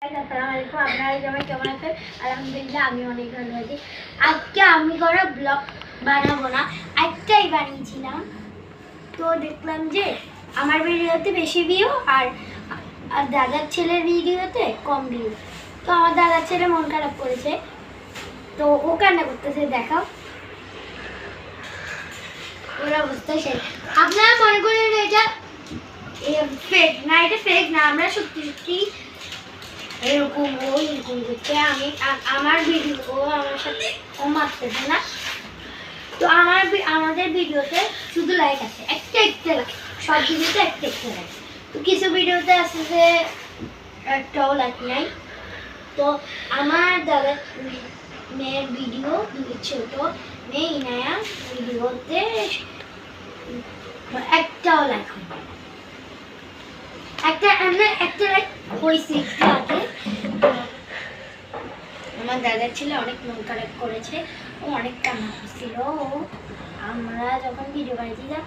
আপনারা সবাই কেমন আছেন? আলহামদুলিল্লাহ আমি অনেক ভালো আছি। আজকে আমি কোনো ব্লগ বানাবো না, একটাই বানিয়েছিলাম। তো দেখলাম যে আমার ভিডিওতে বেশি ভিউ আর দাদার ছেলের ভিডিওতে কম ভিউ। তো আমার দাদার ছেলে মন খারাপ করেছে, তো ও কান্না করতেছে। দেখাও ওর অবস্থা শেষ। আপনারা মনে করেন এটা ফেক না, এটা ফেক না, আমরা সত্যি সত্যি এরকম এরকম করতে আমার ভিডিও আমার সাথে ও মারতেছে না। তো আমাদের ভিডিওতে শুধু লাইক আছে একটা লাইক, সব ভিডিওতে একটা লাইক। তো কিছু ভিডিওতে আছে যে একটাও লাইক নাই। তো আমার দাদার মেয়ের ভিডিও, ছোট মেয়ে ইনায়া ভিডিওতে একটাও লাইক হয়। একটা লাইক হয়েছে একটু আগে। আমার দাদার ছেলে অনেক মন খারাপ করেছে, ও অনেক কান্না করছিল। আমরা যখন ভিডিও বানিয়েছিলাম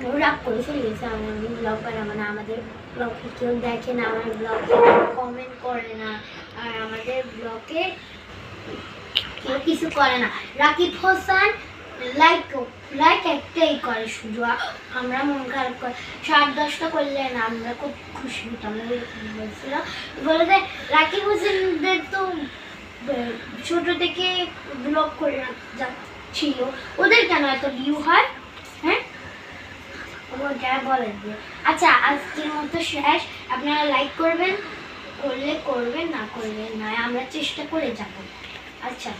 ও রাগ করে চলে গেছে। আমার ব্লগ বানাবো না, আমাদের ব্লগে কেউ দেখে না, আমার ব্লগে কমেন্ট করে না, আর আমাদের ব্লগে কেউ কিছু করে না। রাকিব হোসেন লাইক একটাই করে শুধু। আমরা মন খারাপ করে 7-10টা করলে না আমরা খুব খুশি হতাম। বলছিল বলে যে রাকিব হোসেনদের তো ছোট থেকে ব্লগ করে যাচ্ছিল, ওদের কেন এত ভিউ হয়? হ্যাঁ ওটা বলেন। আচ্ছা আজকের মতো শেষ। আপনারা লাইক করবেন, করলে করবেন, না করবেন না, আমরা চেষ্টা করে যাব। আচ্ছা।